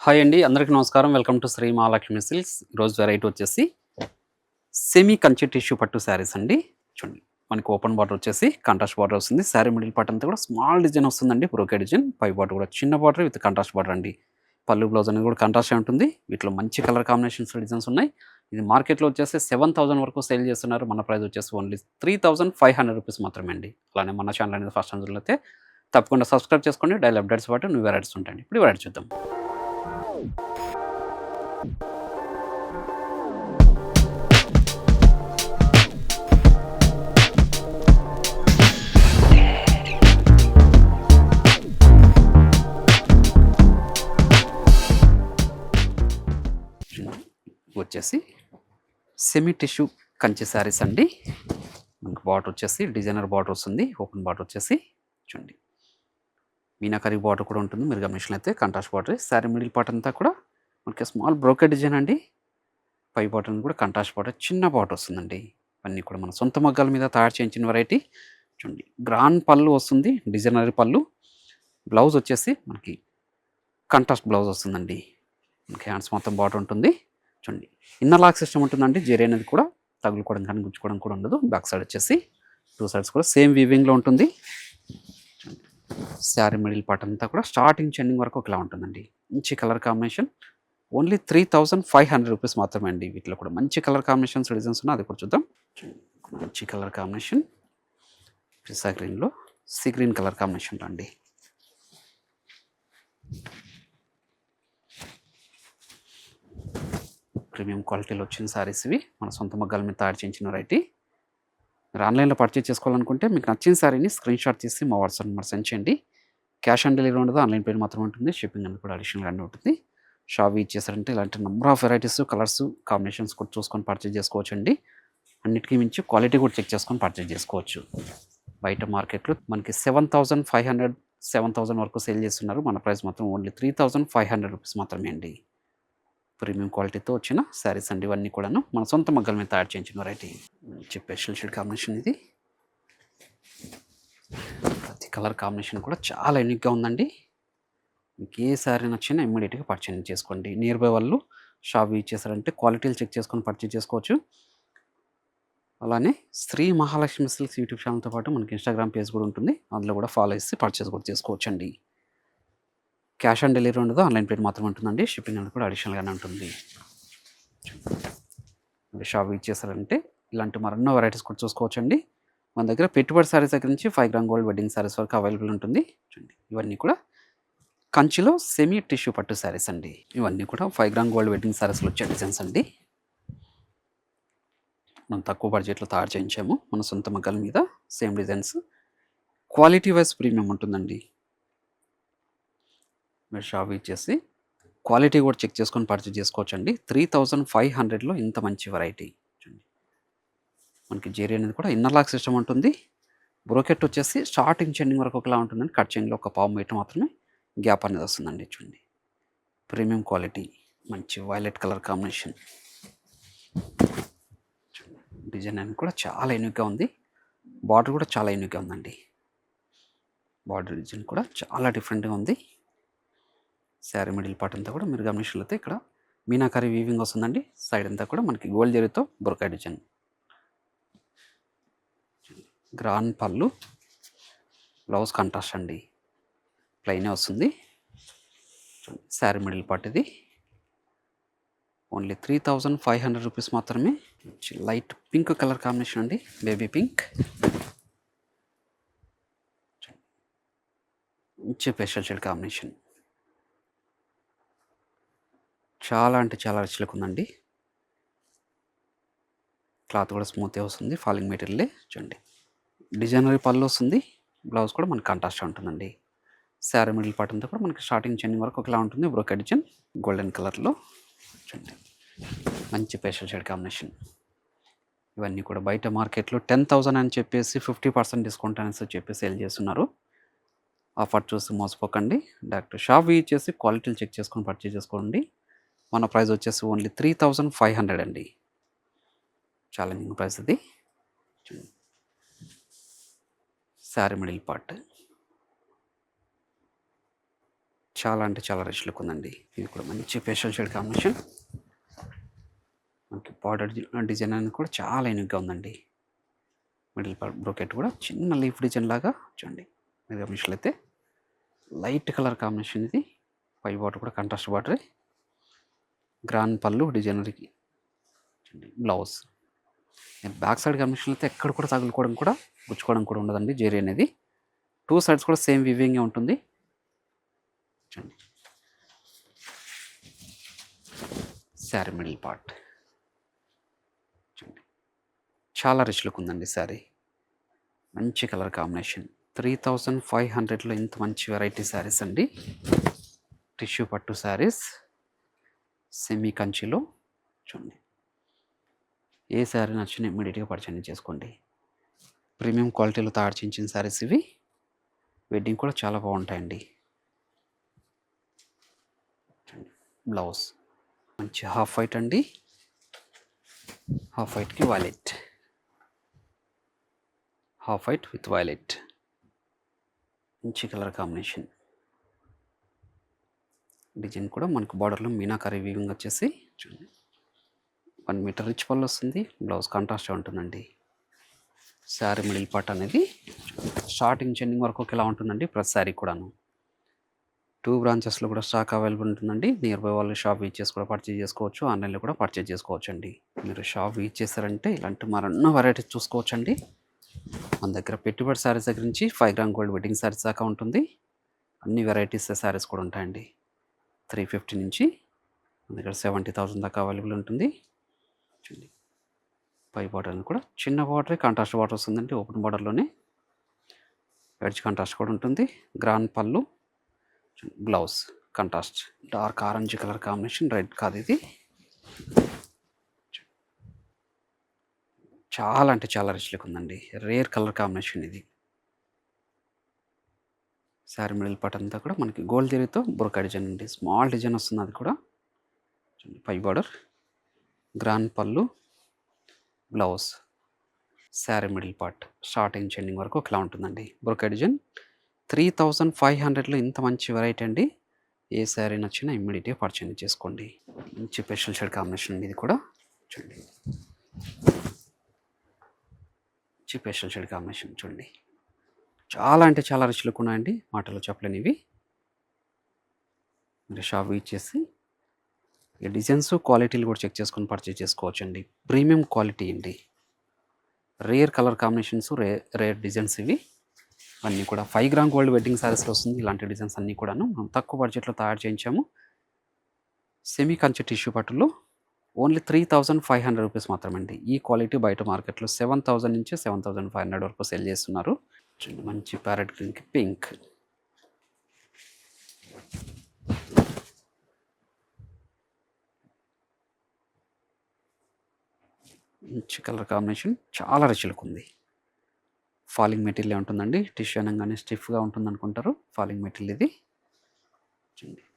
Hi అండి. అందరికీ నమస్కారం. Welcome to Shri Mahalakshmi silks. ఈరోజు వెరైటీ వచ్చేసి సెమీ కంచి టిష్యూ పట్టు శారీస్ అండి. చూడండి, మనకి ఓపెన్ బార్డర్ వచ్చేసి కాంట్రాస్ట్ బార్డర్ వస్తుంది. శారీ మిడిల్ పార్ట్ అంతా కూడా స్మాల్ డిజైన్ వస్తుందండి. Brocade design. పై బార్డర్ కూడా చిన్న బార్డర్ విత్ కాంట్రాస్ట్ బార్డర్ అండి. పళ్ళు బ్లౌజ్ అనేది కూడా కాంట్రాస్ట్ ఉంటుంది. వీటిలో మంచి కలర్ కాంబినేషన్స్ డిజైన్స్ ఉన్నాయి. ఇది మార్కెట్‌లో వచ్చేసి 7,000 వరకు సేల్ చేస్తున్నారు. మన ప్రైస్ వచ్చేసి ఓన్లీ 3,500 రూపీస్ మాత్రమే అండి. అలానే మన ఛానల్ అనేది ఫస్ట్ టైం చూడలేతే తప్పకుండా సబ్స్క్రైబ్ చేసుకోండి. డైలీ అప్డేట్స్ పాటు న్యూ వెరైటీస్ ఉంటాయండి. ఇప్పుడు వెరైటీ చూద్దాం. వచ్చేసి సెమీ టిష్యూ కంచి శారీస్ అండి. మనకు బార్డర్ వచ్చేసి డిజైనర్ బార్డర్ వస్తుంది. ఓపెన్ బార్డర్ వచ్చేసి చూడండి, మీనాకరీ బార్డర్ కూడా ఉంటుంది. మీరు గమనించినట్లయితే contrast border. Sari middle part అంతా కూడా మనకి స్మాల్ బ్రోకెడ్ డిజైన్ అండి. పై బార్డర్ కూడా కాంట్రాస్ట్ బార్డర్, చిన్న బార్డర్ వస్తుందండి. అన్నీ కూడా మన సొంత మగ్గాల మీద తయారు చేయించిన వెరైటీ. చూడండి, గ్రాండ్ పళ్ళు వస్తుంది, డిజైనరీ పళ్ళు. బ్లౌజ్ వచ్చేసి మనకి కాంట్రాస్ట్ బ్లౌజ్ వస్తుందండి. మనకి హ్యాండ్స్ మొత్తం బార్డర్ ఉంటుంది. చూడండి, ఇన్నర్ లాక్ సిస్టమ్ ఉంటుందండి. జెరీ అనేది కూడా తగులుకోవడం కానీ గుచ్చుకోవడం కూడా ఉండదు. బ్యాక్ సైడ్ వచ్చేసి టూ సైడ్స్ కూడా సేమ్ వీవింగ్లో ఉంటుంది. శారీ మిడిల్ పార్ట్ అంతా కూడా స్టార్టింగ్ ఎండింగ్ వరకు ఒకలా ఉంటుందండి. మంచి కలర్ కాంబినేషన్. ఓన్లీ 3,500 రూపీస్ మాత్రమే అండి. వీటిలో కూడా మంచి కలర్ కాంబినేషన్స్ డిజైన్స్ ఉన్నాయి, అది కూడా చూద్దాం. మంచి కలర్ కాంబినేషన్ పిస్తా గ్రీన్లో సీ గ్రీన్ కలర్ కాంబినేషన్ అండి. ప్రీమియం క్వాలిటీలో వచ్చిన శారీస్ ఇవి. మన సొంత మగ్గాల మీద తయారు చేయించిన వెరైటీ. మీరు ఆన్లైన్లో పర్చేజ్ చేసుకోవాలనుకుంటే మీకు నచ్చిన శారీని స్క్రీన్ షాట్ తీసి మా వాట్సాప్ నెంబర్ సెండ్ చేయండి. క్యాష్ ఆన్ డెలివరీ ఉండదు, ఆన్లైన్ పేమెంట్ మాత్రమే ఉంటుంది. షిప్పింగ్ అనేది కూడా అడిషనల్గా అన్నీ ఉంటుంది. షాప్ ఇచ్చేసారంటే ఇలాంటి number of varieties, colours, combinations కూడా చూసుకొని పర్చేజ్ చేసుకోవచ్చు అండి. అన్నిటికీ మించి క్వాలిటీ కూడా చెక్ చేసుకొని పర్చేజ్ చేసుకోవచ్చు. బయట మార్కెట్లో మనకి 7,500, 7,000 వరకు సేల్ చేస్తున్నారు. మన ప్రైస్ మాత్రం ఓన్లీ 3,500 రూపీస్ మాత్రమే అండి. ప్రీమియం క్వాలిటీతో వచ్చిన శారీస్ అండి ఇవన్నీ కూడాను. మన సొంత మగ్గల మీద తయారు చేయించిన వెరైటీ. మంచి స్పెషల్ షేడ్ కాంబినేషన్ ఇది. ప్రతి కలర్ కాంబినేషన్ కూడా చాలా యూనిక్గా ఉందండి. మీకు ఏ శారీ నచ్చినా ఇమ్మీడియట్గా పర్చేజ్ చేసుకోండి. నియర్ బై వాళ్ళు షాప్ ఇచ్చేసారంటే క్వాలిటీలు చెక్ చేసుకొని పర్చేజ్ చేసుకోవచ్చు. అలానే శ్రీ మహాలక్ష్మి సిల్క్స్ యూట్యూబ్ ఛానల్తో పాటు మనకి ఇన్స్టాగ్రామ్ పేజ్ కూడా ఉంటుంది. అందులో కూడా ఫాలో చేసి పర్చేజ్ కూడా చేసుకోవచ్చు అండి. క్యాష్ ఆన్ డెలివరీ ఉండదు, ఆన్లైన్ పేమెంట్ మాత్రమే ఉంటుందండి. షిప్పింగ్ అనేది కూడా అడిషనల్గానే ఉంటుంది. షాప్ ఇచ్చేసారంటే ఇలాంటి మరెన్నో వెరైటీస్ కూడా చూసుకోవచ్చండి. మన దగ్గర పెట్టుబడి శారీస్ దగ్గర నుంచి 5 గ్రామ్ గోల్డ్ వెడ్డింగ్ శారీస్ వరకు అవైలబుల్ ఉంటుంది. చూడండి, ఇవన్నీ కూడా కంచిలో సెమీ టిష్యూ పట్టు శారీస్ అండి. ఇవన్నీ కూడా 5 గ్రామ్ గోల్డ్ వెడ్డింగ్ శారీస్లో వచ్చే డిజైన్స్ అండి. మనం తక్కువ బడ్జెట్లో తయారు చేయించాము. మన సొంత మగ్గాల మీద same designs. Quality wise premium ఉంటుందండి. మీరు షాప్ ఇచ్చేసి క్వాలిటీ కూడా చెక్ చేసుకొని పర్చేజ్ చేసుకోవచ్చు అండి. 3,500లో ఇంత మంచి వెరైటీ. చూడండి, మనకి జెరీ అనేది కూడా ఇన్నర్ లాక్ సిస్టమ్ ఉంటుంది. బ్రోకెట్ వచ్చేసి స్టార్టింగ్ ఎండింగ్ వరకు ఒకలా ఉంటుందండి. కట్ చెయిన్లో ఒక పావు మీటర్ మాత్రమే గ్యాప్ అనేది వస్తుందండి. చూడండి, ప్రీమియం క్వాలిటీ, మంచి వైలెట్ కలర్ కాంబినేషన్. డిజైన్ అనేది కూడా చాలా యూనిక్గా ఉంది. బార్డర్ కూడా చాలా యూనిక్గా ఉందండి. బార్డర్ డిజైన్ కూడా చాలా డిఫరెంట్గా ఉంది. శారీ మిడిల్ పార్ట్ అంతా కూడా మీరు గమనించినట్లయితే ఇక్కడ మీనాకరీ వీవింగ్ వస్తుందండి. సైడ్ అంతా కూడా మనకి గోల్డ్ జరీతో బొరకా డిజైన్. గ్రాండ్ పళ్ళు, బ్లౌజ్ కాంట్రాస్ట్ అండి. ప్లెయినే వస్తుంది. శారీ మిడిల్ పార్ట్ ఇది. ఓన్లీ 3,500 రూపీస్ మాత్రమే. లైట్ పింక్ కలర్ కాంబినేషన్ అండి, బేబీ పింక్. మంచి స్పెషల్ షేడ్ కాంబినేషన్. చాలా అంటే చాలా రిచ్లకు ఉందండి. క్లాత్ కూడా స్మూత్గా వస్తుంది, ఫాలింగ్ మెటీరియలే. చూడండి, డిజైనరీ పళ్ళు వస్తుంది. బ్లౌజ్ కూడా మనకి కాంట్రాస్ట్ ఉంటుందండి. శారీ మిడిల్ పార్ట్ అంతా కూడా మనకి స్టార్టింగ్ చెండింగ్ వరకు ఒకలా ఉంటుంది. బ్రోకెడ్ డిజైన్ గోల్డెన్ కలర్లో. చూడండి, మంచి స్పెషల్ షేడ్ కాంబినేషన్. ఇవన్నీ కూడా బయట మార్కెట్లో 10,000 అని చెప్పేసి 50% డిస్కౌంట్ అనేసి చెప్పి సేల్ చేస్తున్నారు. ఆఫర్ చూసి మోసపోకండి. డైరెక్ట్ షాప్ విజిట్ చేసి క్వాలిటీలు చెక్ చేసుకొని పర్చేజ్ చేసుకోండి. మన ప్రైస్ వచ్చేసి ఓన్లీ 3,500 అండి. ఛాలెంజింగ్ ప్రైస్ ఇది. శారీ మిడిల్ పార్ట్ చాలా అంటే చాలా రిచ్ లుక్ ఉందండి. ఇది కూడా మంచి పేస్టల్ షేడ్ కాంబినేషన్. మనకి బార్డర్ డిజైన్ అనేది కూడా చాలా యూనిక్‌గా ఉందండి. మిడిల్ పార్ట్ బ్రోకెట్ కూడా చిన్న లీఫ్ డిజైన్ లాగా చూడండి. మీరు గమనించినట్లయితే లైట్ కలర్ కాంబినేషన్ ఇది. పై బార్డర్ కూడా కాంట్రాస్ట్ బార్డరే. గ్రాండ్ పళ్ళు డిజైనర్‌కి చూడండి బ్లౌజ్. బ్యాక్ సైడ్ గమనించినట్లయితే ఎక్కడ కూడా తగులుకోవడం కూడా, గుచ్చుకోవడం కూడా ఉండదండి జెరీ అనేది. 2 సైడ్స్ కూడా సేమ్ వీవింగే ఉంటుంది. చూడండి. శారీ మిడిల్ పార్ట్ చూడండి. చాలా రిచ్ లుక్ ఉందండి శారీ. మంచి కలర్ కాంబినేషన్. 3500లో ఇంత మంచి వెరైటీ శారీస్ అండి. టిష్యూ పట్టు శారీస్ సెమీ కంచిలో చూడండి. ఏ శారీ నచ్చినా ఇమ్మీడియట్‌గా పర్చేజ్ చేసుకోండి. ప్రీమియం క్వాలిటీలో తయారు చేయించిన శారీస్ ఇవి. వెడ్డింగ్ కూడా చాలా బాగుంటాయండి. బ్లౌజ్ మంచి హాఫ్ వైట్ అండి. హాఫ్ వైట్‌కి violet. Half white with violet. మంచి కలర్ కాంబినేషన్. డిజైన్ కూడా మనకు బార్డర్లో మీనాకరీ వీవింగ్ వచ్చేసి చూడండి 1 మీటర్ రిచ్ పళ్ళు వస్తుంది. బ్లౌజ్ కాంట్రాస్ట్గా ఉంటుందండి. శారీ మిడిల్ పార్ట్ అనేది స్టార్టింగ్ ఎండింగ్ వరకు ఒకేలా ఉంటుందండి. ప్రతి శారీ కూడాను 2 బ్రాంచెస్లో కూడా స్టాక్ అవైలబుల్ ఉంటుందండి. నియర్ బై వాళ్ళు షాప్ విజిట్ చేసి కూడా పర్చేజ్ చేసుకోవచ్చు. ఆన్లైన్లో కూడా పర్చేజ్ చేసుకోవచ్చు అండి. మీరు షాప్ విజిట్ చేశారంటే ఇలాంటి మరెన్నో వెరైటీస్ చూసుకోవచ్చండి. మన దగ్గర పెట్టుబడి శారీస్ దగ్గర నుంచి 5 గ్రామ్ గోల్డ్ వెడ్డింగ్ శారీస్ దాకా ఉంటుంది. అన్ని వెరైటీస్ శారీస్ కూడా ఉంటాయండి. 350 నుంచి మన దగ్గర 70,000 దాకా అవైలబుల్ ఉంటుంది. చూడండి. పై బార్డర్ కూడా చిన్న బార్డరే కాంట్రాస్ట్ బార్డర్ వస్తుందండి. ఓపెన్ బార్డర్లోనే ఎడ్జ్ కాంట్రాస్ట్ కూడా ఉంటుంది. గ్రాండ్ పళ్ళు blouse contrast dark orange colour combination. Red కాదు ఇది. చాలా అంటే చాలా రిచ్ లుక్ ఉందండి. రేర్ కలర్ కాంబినేషన్ ఇది. శారీ మిడిల్ పార్ట్ అంతా కూడా మనకి గోల్డ్ జరీతో బుర్కా డిజైన్ అండి. స్మాల్ డిజైన్ వస్తుంది అది కూడా. పై బార్డర్ గ్రాండ్ పళ్ళు blouse. Sari middle part starting ending వరకు ఒకలా ఉంటుందండి. బుర్కా డిజైన్ 3500లో ఇంత మంచి వెరైటీ అండి. ఏ శారీ నచ్చినా ఇమ్మీడియట్గా పర్చేజ్ చేసుకోండి. మంచి స్పెషల్ షేడ్ కాంబినేషన్ అండి ఇది కూడా. చూడండి. మంచి స్పెషల్ షేడ్ కాంబినేషన్ చూడండి. చాలా అంటే చాలా రిచ్ లుక్ ఉన్నాయండి. మాటలో చెప్పలేనివి ఇవి. మీరు షాప్ విజిట్ చేసి ఈ డిజైన్స్ క్వాలిటీలు కూడా చెక్ చేసుకొని పర్చేజ్ చేసుకోవచ్చండి. ప్రీమియం క్వాలిటీ అండి. Rare colour combinations, rare designs ఇవి. అన్నీ కూడా 5 గ్రామ్ గోల్డ్ వెడ్డింగ్ శారీస్లో వస్తుంది. ఇలాంటి డిజైన్స్ అన్నీ కూడాను మనం తక్కువ బడ్జెట్లో తయారు చేయించాము. సెమీ కంచి టిష్యూ పట్టులో ఓన్లీ 3500 రూపీస్ మాత్రమండి. ఈ క్వాలిటీ బయట మార్కెట్లో 7000 నుంచి 7500 వరకు సెల్ చేస్తున్నారు. మంచి ప్యారెట్ గ్రీన్కి పింక్. మంచి కలర్ కాంబినేషన్. చాలా రిచ్ లుక్ ఉంది. ఫాలింగ్ మెటీరియల్ ఉంటుందండి. టిష్యూ అనగానే స్టిఫ్గా ఉంటుంది అనుకుంటారు. ఫాలింగ్ మెటీరియల్ ఇది.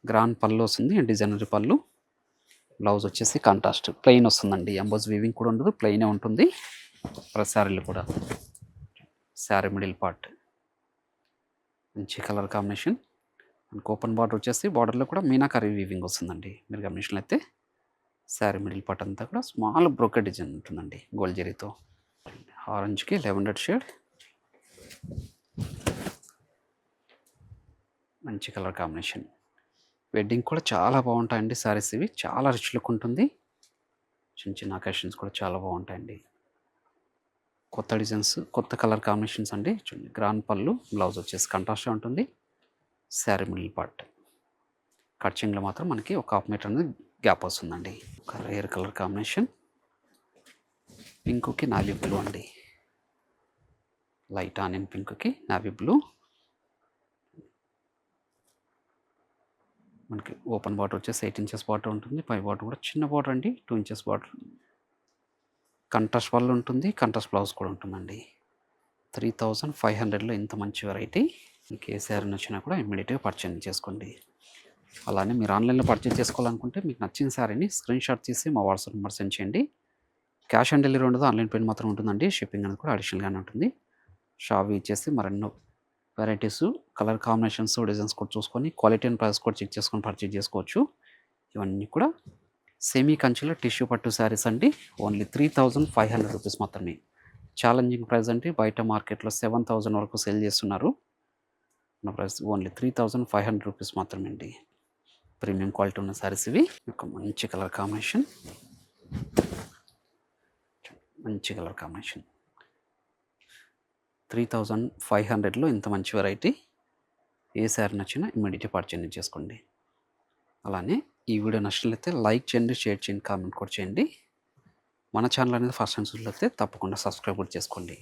గ్రాండ్ పళ్ళు వస్తుంది. డిజైనరీ పళ్ళు. బ్లౌజ్ వచ్చేసి కాంట్రాస్ట్ ప్లెయిన్ వస్తుందండి. ఎంబోజ్ వీవింగ్ కూడా ఉండదు. ప్లెయినే ఉంటుంది. ప్రతి శారీలు కూడా. శారీ మిడిల్ పార్ట్ మంచి కలర్ కాంబినేషన్. మనకు ఓపెన్ బార్డర్ వచ్చేసి బార్డర్లో కూడా మీనాకరీ వీవింగ్ వస్తుందండి. మీరు గమనించినట్లయితే శారీ మిడిల్ పార్ట్ అంతా కూడా స్మాల్ బ్రోకెట్ డిజైన్ ఉంటుందండి గోల్డ్ జరీతో. ఆరెంజ్కి లెవెండర్ షేడ్. మంచి కలర్ కాంబినేషన్. వెడ్డింగ్ కూడా చాలా బాగుంటాయండి శారీస్ ఇవి. చాలా రిచ్ లుక్ ఉంటుంది. చిన్న చిన్న అకేషన్స్ కూడా చాలా బాగుంటాయండి. కొత్త డిజైన్స్, కొత్త కలర్ కాంబినేషన్స్ అండి. చూడండి. గ్రాండ్ పళ్ళు బ్లౌజ్ వచ్చేసి కాంట్రాస్ట్గా ఉంటుంది. శారీ మిడిల్ పార్ట్ కట్చింగ్లో మాత్రం మనకి ఒక హాఫ్ మీటర్ అనేది గ్యాప్ వస్తుందండి. ఒక రేర్ కలర్ కాంబినేషన్. పింక్కి నావీ బ్లూ అండి. లైట్ ఆనియన్ పింక్కి నావీ బ్లూ. మనకి ఓపెన్ బార్డర్ వచ్చేసి 8 ఇంచెస్ బార్డర్ ఉంటుంది. పై బార్డర్ కూడా చిన్న బార్డర్ అండి. 2 ఇంచెస్ బార్డర్. కంట్రాస్ట్ పళ్ళు ఉంటుంది. కంట్రాస్ట్ బ్లౌజ్ కూడా ఉంటుందండి. 3500లో ఇంత మంచి వెరైటీ. మీకు ఏ శారీ నచ్చినా కూడా ఇమ్మీడియట్గా పర్చేజ్ చేసుకోండి. అలానే మీరు ఆన్లైన్లో పర్చేజ్ చేసుకోవాలనుకుంటే మీకు నచ్చిన శారీని స్క్రీన్ షాట్ తీసి మా వాట్సాప్ నెంబర్ సెండ్ చేయండి. క్యాష్ ఆన్ డెలివరీ ఉండదు. ఆన్లైన్ పేమెంట్ మాత్రం ఉంటుందండి. షిప్పింగ్ అనేది కూడా అడిషనల్గానే ఉంటుంది. షాప్ ఇచ్చేసి మరెన్నో వెరైటీస్, కలర్ కాంబినేషన్స్, డిజైన్స్ కూడా చూసుకొని క్వాలిటీ అండ్ ప్రైస్ కూడా చెక్ చేసుకొని పర్చేజ్ చేసుకోవచ్చు. ఇవన్నీ కూడా సెమీ కంచిలో టిష్యూ పట్టు శారీస్ అండి. ఓన్లీ 3500 రూపీస్ మాత్రమే. ఛాలెంజింగ్ ప్రైస్ అండి. బయట మార్కెట్‌లో 7000 వరకు సేల్ చేస్తున్నారు. మన ప్రైస్ ఓన్లీ 3500 రూపీస్ మాత్రమే అండి. ప్రీమియం క్వాలిటీ ఉన్న శారీస్ ఇవి. ఒక మంచి కలర్ కాంబినేషన్. మంచి కలర్ కాంబినేషన్. 3500లో ఇంత మంచి వెరైటీ. ఏ శారీ నచ్చినా ఇమ్మీడియట్‌గా పర్చేజ్ చేసుకోండి. అలానే ఈ వీడియో నచ్చినట్లయితే లైక్ చేయండి, షేర్ చేయండి, కామెంట్ కూడా చేయండి. మన ఛానల్ అనేది ఫస్ట్ టైం చూసినట్లయితే తప్పకుండా సబ్స్క్రైబ్ కూడా చేసుకోండి.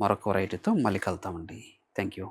మరొక వెరైటీతో మళ్ళీ కలుద్దామండి. Thank you.